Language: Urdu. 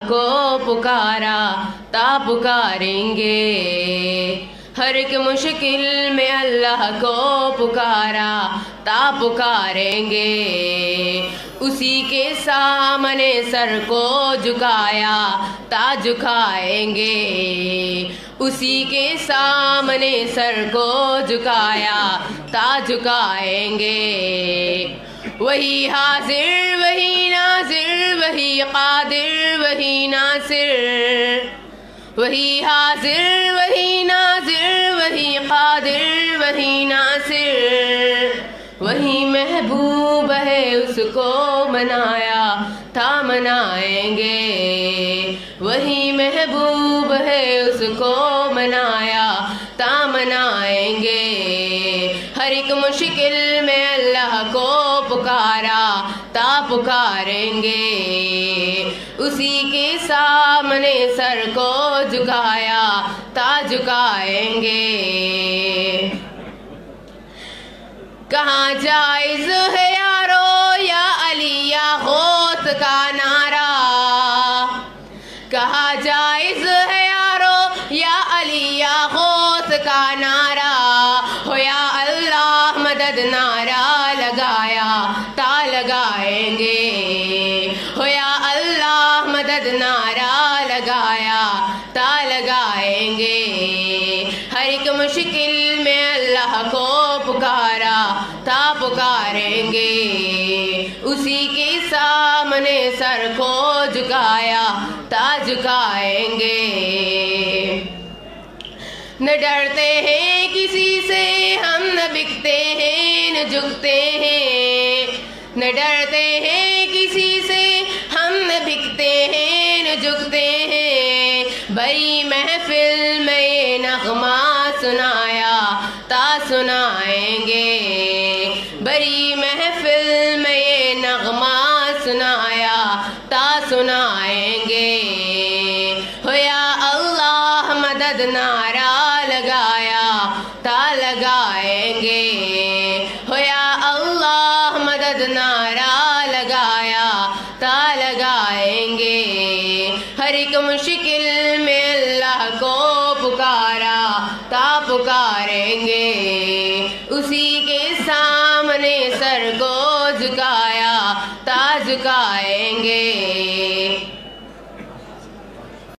کو پکارا تا پکاریں گے، ہر ایک مشکل میں اللہ کو پکارا تا پکاریں گے، اسی کے سامنے سر کو جھکایا تا جھکائیں گے، اسی کے سامنے سر کو جھکایا تا جھکائیں گے، وہی حاضر وہی ناظر وہی قادر وہی ناصر، وہی حاضر وہی ناظر وہی قادر وہی ناصر، وہی محبوب ہے اس کو منایا تا منائیں گے، وہی محبوب ہے اس کو منایا تا منائیں گے، ہر ایک مشکل میں اللہ کو پکارا تا پکاریں گے، اسی کے سامنے سر کو جھکایا تا جھکائیں گے، کہاں جائز ہے یارو یا علی یا غوث کا نعرہ، کہاں جائز ہے یارو یا علی یا غوث کا نعرہ، ہو یا اللہ مدد نعرہ لگایا تا لگائیں گے، ہو یا اللہ مدد نعرہ لگایا تا لگائیں گے، ہر ایک مشکل میں اللہ کو پکارا تا پکاریں گے، اسی کے سامنے سر کو جھکایا تا جھکائیں گے، نہ ڈرتے ہیں کسی سے ہم نہ بکتے ہیں نہ جھکتے ہیں، نہ ڈرتے ہیں کسی سے ہم نہ بکتے ہیں نہ جھکتے ہیں، بڑی محفل میں یہ نغمہ سنایا تا سنائیں گے، بڑی محفل میں یہ نغمہ سنایا تا سنائیں گے، ہو یا اللہ مدد نعرہ لگایا تا لگائیں گے، ہو یا اللہ مدد نعرہ لگایا تا لگائیں گے، ہر ایک مشکل میں اللہ کو پکارا تا پکاریں گے، اسی کے سامنے سر کو جھکایا تا جھکائیں گے۔